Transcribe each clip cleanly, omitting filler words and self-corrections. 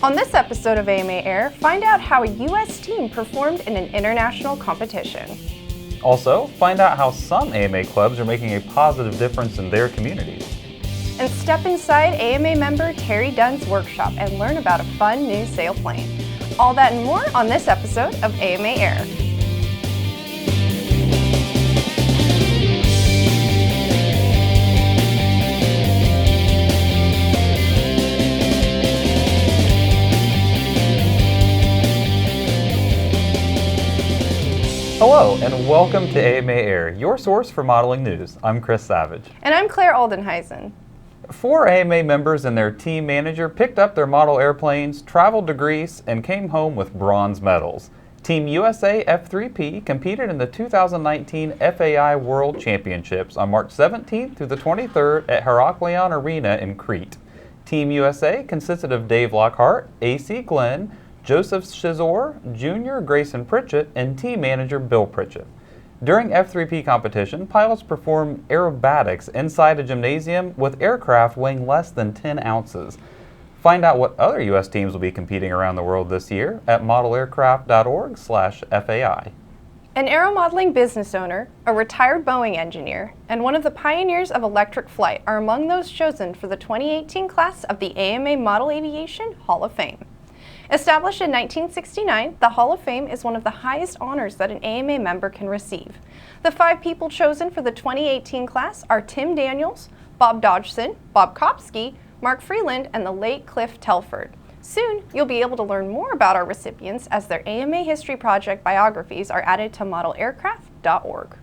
On this episode of AMA Air, find out how a U.S. team performed in an international competition. Also, find out how some AMA clubs are making a positive difference in their communities. And step inside AMA member Terry Dunn's workshop and learn about a fun new sailplane. All that and more on this episode of AMA Air. Hello, and welcome to AMA Air, your source for modeling news. I'm Chris Savage. And I'm Claire Oldenheisen. 4 AMA members and their team manager picked up their model airplanes, traveled to Greece, and came home with bronze medals. Team USA F3P competed in the 2019 FAI World Championships on March 17th through the 23rd at Heraklion Arena in Crete. Team USA consisted of Dave Lockhart, AC Glenn, Joseph Shizor, Jr. Grayson Pritchett, and team manager Bill Pritchett. During F3P competition, pilots perform aerobatics inside a gymnasium with aircraft weighing less than 10 ounces. Find out what other U.S. teams will be competing around the world this year at modelaircraft.org/FAI. An aeromodeling business owner, a retired Boeing engineer, and one of the pioneers of electric flight are among those chosen for the 2018 class of the AMA Model Aviation Hall of Fame. Established in 1969, the Hall of Fame is one of the highest honors that an AMA member can receive. The 5 people chosen for the 2018 class are Tim Daniels, Bob Dodgson, Bob Kopsky, Mark Freeland, and the late Cliff Telford. Soon, you'll be able to learn more about our recipients as their AMA History Project biographies are added to modelaircraft.org.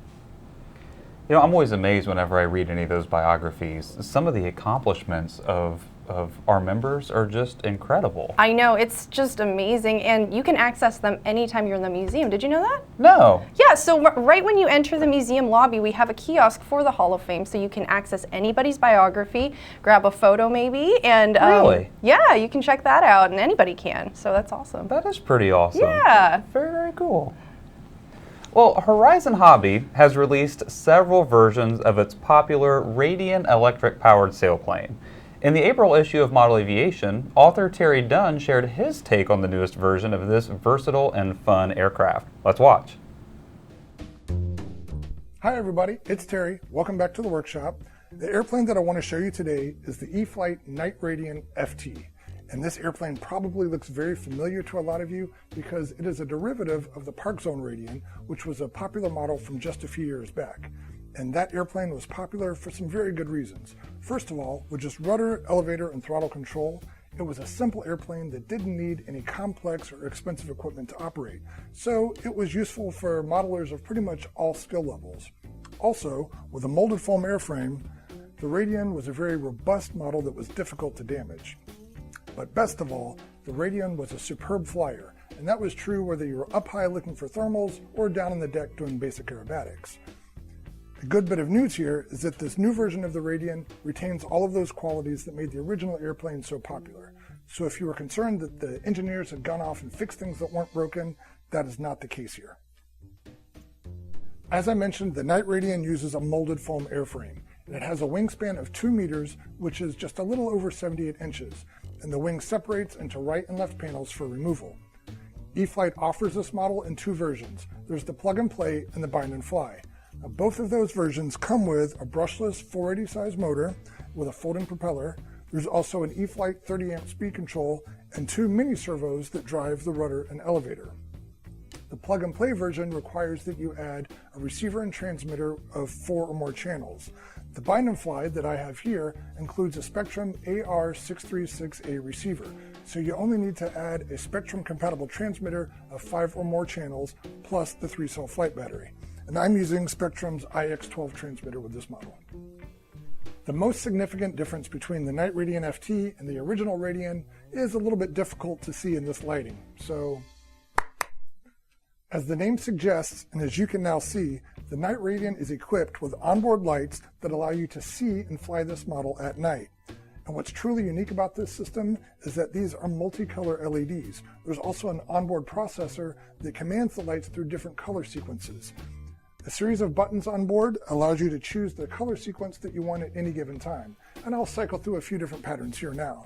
You know, I'm always amazed whenever I read any of those biographies. Some of the accomplishments of our members are just incredible. I know, it's just amazing, and you can access them anytime you're in the museum. Did you know that? No. Yeah, so right when you enter the museum lobby, we have a kiosk for the Hall of Fame, so you can access anybody's biography, grab a photo maybe, and really? Yeah, you can check that out, and anybody can, so that's awesome. That is pretty awesome. Yeah. Very, very cool. Well, Horizon Hobby has released several versions of its popular Radian electric-powered sailplane. In the April issue of Model Aviation, author Terry Dunn shared his take on the newest version of this versatile and fun aircraft. Let's watch. Hi everybody, it's Terry. Welcome back to the workshop. The airplane that I want to show you today is the E-flite Night Radian FT. And this airplane probably looks very familiar to a lot of you because it is a derivative of the Park Zone Radian, which was a popular model from just a few years back. And that airplane was popular for some very good reasons. First of all, with just rudder, elevator, and throttle control, it was a simple airplane that didn't need any complex or expensive equipment to operate. So it was useful for modelers of pretty much all skill levels. Also, with a molded foam airframe, the Radian was a very robust model that was difficult to damage. But best of all, the Radian was a superb flyer, and that was true whether you were up high looking for thermals or down on the deck doing basic aerobatics. The good bit of news here is that this new version of the Radian retains all of those qualities that made the original airplane so popular. So if you were concerned that the engineers had gone off and fixed things that weren't broken, that is not the case here. As I mentioned, the Night Radian uses a molded foam airframe, and it has a wingspan of 2 meters, which is just a little over 78 inches, and the wing separates into right and left panels for removal. E-flite offers this model in 2 versions. There's the plug and play and the bind and fly. Now, both of those versions come with a brushless 480 size motor with a folding propeller. There's also an E-flite 30 amp speed control and 2 mini servos that drive the rudder and elevator. The plug and play version requires that you add a receiver and transmitter of 4 or more channels. The bind and fly that I have here includes a Spectrum AR636A receiver, so you only need to add a Spectrum compatible transmitter of 5 or more channels plus the 3-cell flight battery. And I'm using Spectrum's IX12 transmitter with this model. The most significant difference between the Night Radian FT and the original Radian is a little bit difficult to see in this lighting. So, as the name suggests, and as you can now see, the Night Radian is equipped with onboard lights that allow you to see and fly this model at night. And what's truly unique about this system is that these are multicolor LEDs. There's also an onboard processor that commands the lights through different color sequences. A series of buttons on board allows you to choose the color sequence that you want at any given time. And I'll cycle through a few different patterns here now.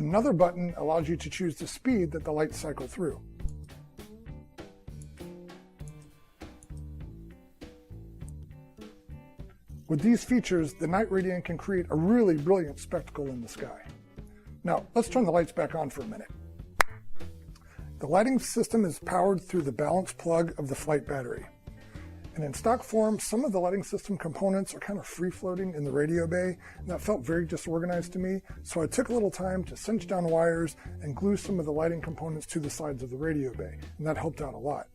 Another button allows you to choose the speed that the lights cycle through. With these features, the night radiant can create a really brilliant spectacle in the sky. Now, let's turn the lights back on for a minute. The lighting system is powered through the balance plug of the flight battery. And in stock form, some of the lighting system components are kind of free-floating in the radio bay, and that felt very disorganized to me, so I took a little time to cinch down wires and glue some of the lighting components to the sides of the radio bay, and that helped out a lot.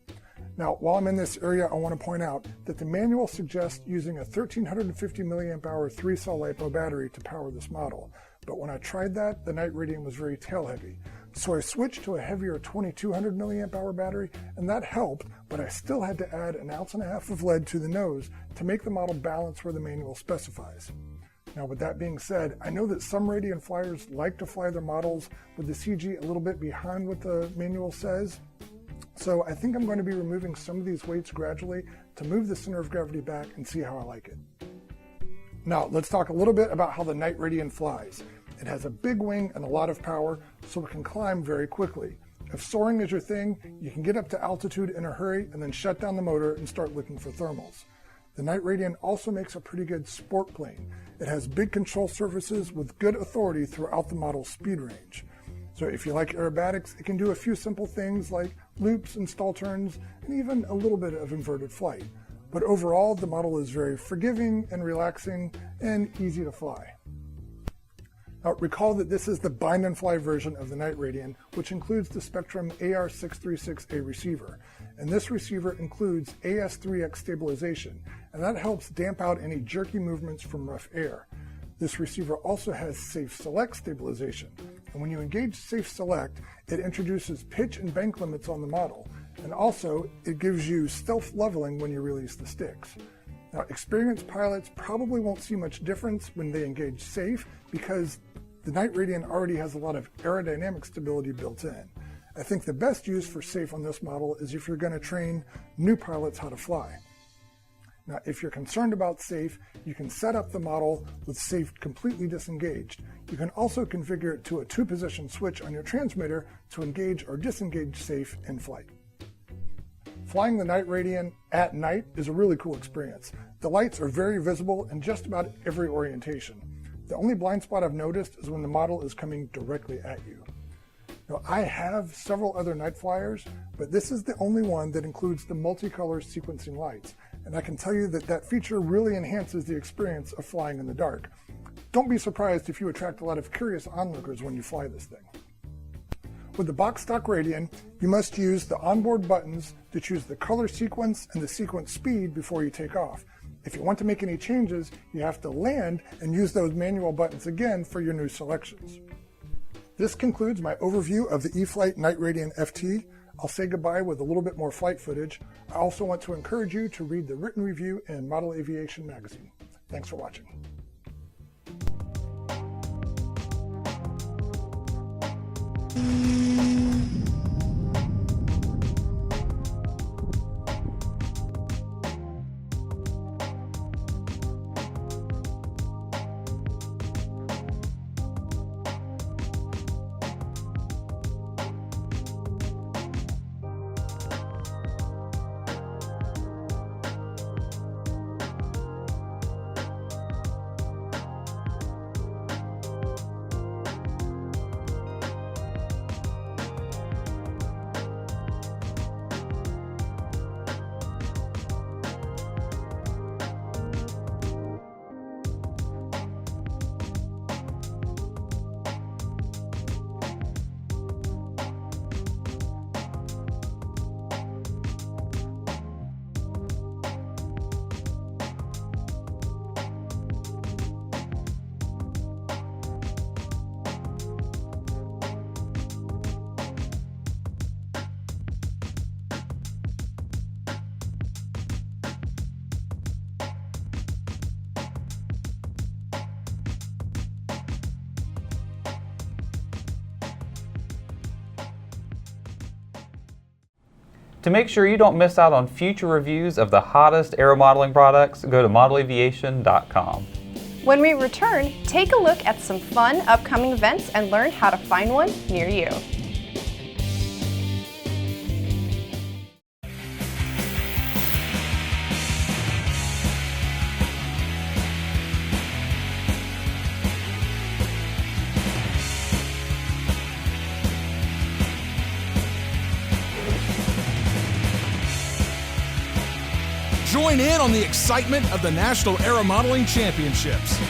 Now, while I'm in this area, I want to point out that the manual suggests using a 1350 milliamp hour 3-cell LiPo battery to power this model, but when I tried that, the night radiant was very tail-heavy. So I switched to a heavier 2200 milliamp hour battery, and that helped, but I still had to add 1.5 ounces of lead to the nose to make the model balance where the manual specifies. Now, with that being said, I know that some Radian flyers like to fly their models with the CG a little bit behind what the manual says. So I think I'm going to be removing some of these weights gradually to move the center of gravity back and see how I like it. Now, let's talk a little bit about how the night radiant flies. It has a big wing and a lot of power, so it can climb very quickly. If soaring is your thing, you can get up to altitude in a hurry and then shut down the motor and start looking for thermals. The night radiant also makes a pretty good sport plane. It has big control surfaces with good authority throughout the model's speed range. So if you like aerobatics, it can do a few simple things like loops and stall turns, and even a little bit of inverted flight. But overall, the model is very forgiving and relaxing and easy to fly. Now, recall that this is the bind and fly version of the night radiant, which includes the Spectrum AR636A receiver. And this receiver includes AS3X stabilization, and that helps damp out any jerky movements from rough air. This receiver also has Safe Select stabilization, and when you engage Safe Select, it introduces pitch and bank limits on the model, and also it gives you stealth leveling when you release the sticks. Now, experienced pilots probably won't see much difference when they engage Safe because the night radiant already has a lot of aerodynamic stability built in. I think the best use for Safe on this model is if you're going to train new pilots how to fly. Now, if you're concerned about Safe, you can set up the model with Safe completely disengaged. You can also configure it to a 2-position switch on your transmitter to engage or disengage Safe in flight. Flying the night radiant at night is a really cool experience. The lights are very visible in just about every orientation. The only blind spot I've noticed is when the model is coming directly at you. Now, I have several other night flyers, but this is the only one that includes the multicolor sequencing lights, and I can tell you that that feature really enhances the experience of flying in the dark. Don't be surprised if you attract a lot of curious onlookers when you fly this thing. With the box stock Radian, you must use the onboard buttons to choose the color sequence and the sequence speed before you take off. If you want to make any changes, you have to land and use those manual buttons again for your new selections. This concludes my overview of the eFlight Night Radiant FT. I'll say goodbye with a little bit more flight footage. I also want to encourage you to read the written review in Model Aviation magazine. Thanks for watching. To make sure you don't miss out on future reviews of the hottest aeromodeling products, go to modelaviation.com. When we return, take a look at some fun upcoming events and learn how to find one near you. Join in on the excitement of the National Aeromodeling Championships.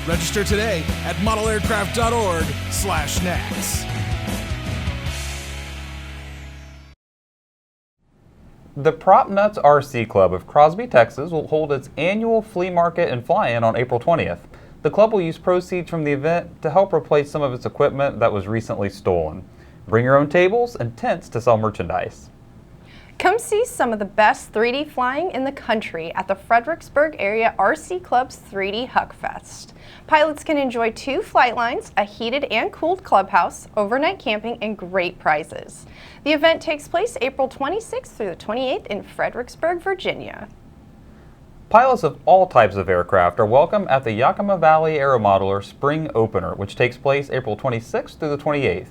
Register today at modelaircraft.org/NATS. The Prop Nuts RC Club of Crosby, Texas will hold its annual flea market and fly-in on April 20th. The club will use proceeds from the event to help replace some of its equipment that was recently stolen. Bring your own tables and tents to sell merchandise. Come see some of the best 3D flying in the country at the Fredericksburg Area RC Club's 3D Huck Fest. Pilots can enjoy 2 flight lines, a heated and cooled clubhouse, overnight camping, and great prizes. The event takes place April 26th through the 28th in Fredericksburg, Virginia. Pilots of all types of aircraft are welcome at the Yakima Valley Aeromodeler Spring Opener, which takes place April 26th through the 28th.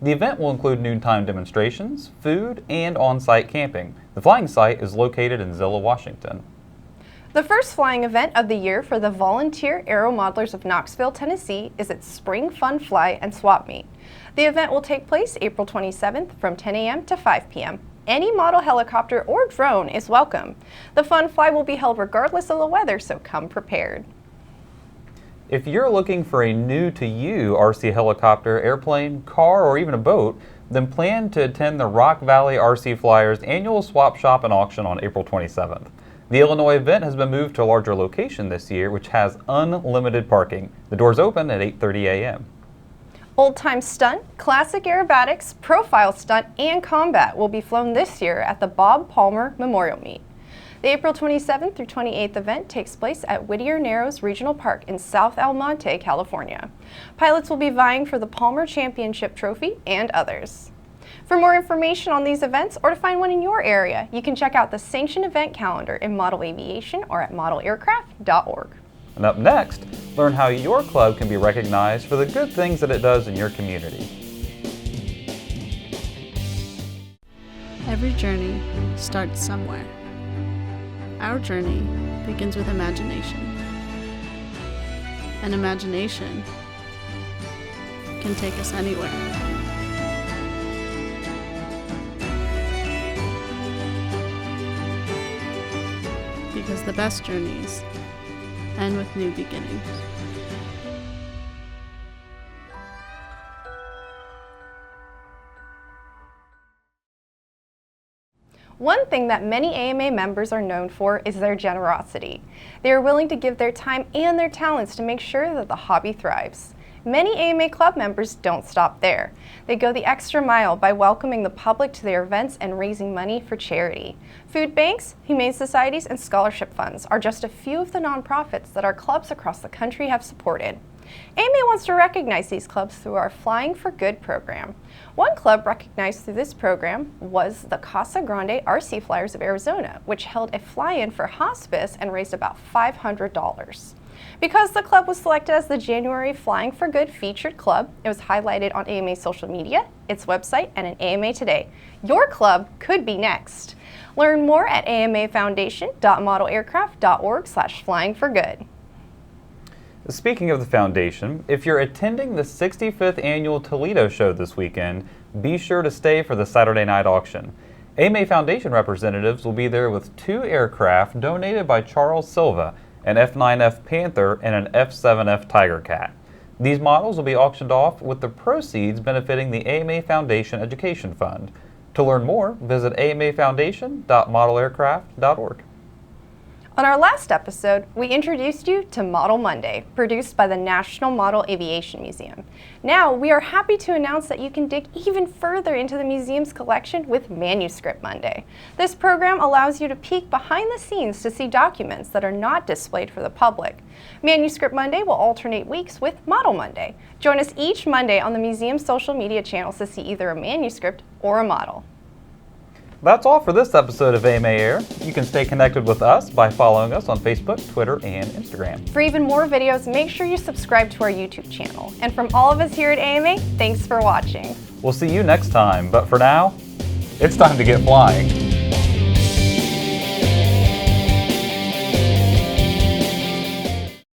The event will include noontime demonstrations, food, and on-site camping. The flying site is located in Zillah, Washington. The first flying event of the year for the Volunteer Aeromodelers of Knoxville, Tennessee is its Spring Fun Fly and Swap Meet. The event will take place April 27th from 10 a.m. to 5 p.m. Any model helicopter or drone is welcome. The Fun Fly will be held regardless of the weather, so come prepared. If you're looking for a new-to-you RC helicopter, airplane, car, or even a boat, then plan to attend the Rock Valley RC Flyers annual swap shop and auction on April 27th. The Illinois event has been moved to a larger location this year, which has unlimited parking. The doors open at 8:30 a.m. Old-time stunt, classic aerobatics, profile stunt, and combat will be flown this year at the Bob Palmer Memorial Meet. The April 27th through 28th event takes place at Whittier Narrows Regional Park in South El Monte, California. Pilots will be vying for the Palmer Championship Trophy and others. For more information on these events or to find one in your area, you can check out the sanctioned event calendar in Model Aviation or at modelaircraft.org. And up next, learn how your club can be recognized for the good things that it does in your community. Every journey starts somewhere. Our journey begins with imagination. And imagination can take us anywhere. Because the best journeys end with new beginnings. One thing that many AMA members are known for is their generosity. They are willing to give their time and their talents to make sure that the hobby thrives. Many AMA club members don't stop there. They go the extra mile by welcoming the public to their events and raising money for charity. Food banks, humane societies, and scholarship funds are just a few of the nonprofits that our clubs across the country have supported. AMA wants to recognize these clubs through our Flying for Good program. One club recognized through this program was the Casa Grande RC Flyers of Arizona, which held a fly-in for hospice and raised about $500. Because the club was selected as the January Flying for Good featured club, it was highlighted on AMA's social media, its website, and in AMA Today. Your club could be next. Learn more at amafoundation.modelaircraft.org/flyingforgood. Speaking of the foundation, if you're attending the 65th annual Toledo show this weekend, be sure to stay for the Saturday night auction. AMA Foundation representatives will be there with 2 aircraft donated by Charles Silva, an F9F Panther and an F7F Tiger Cat. These models will be auctioned off with the proceeds benefiting the AMA Foundation Education Fund. To learn more, visit amafoundation.modelaircraft.org. On our last episode, we introduced you to Model Monday, produced by the National Model Aviation Museum. Now, we are happy to announce that you can dig even further into the museum's collection with Manuscript Monday. This program allows you to peek behind the scenes to see documents that are not displayed for the public. Manuscript Monday will alternate weeks with Model Monday. Join us each Monday on the museum's social media channels to see either a manuscript or a model. That's all for this episode of AMA Air. You can stay connected with us by following us on Facebook, Twitter, and Instagram. For even more videos, make sure you subscribe to our YouTube channel. And from all of us here at AMA, thanks for watching. We'll see you next time, but for now, it's time to get flying.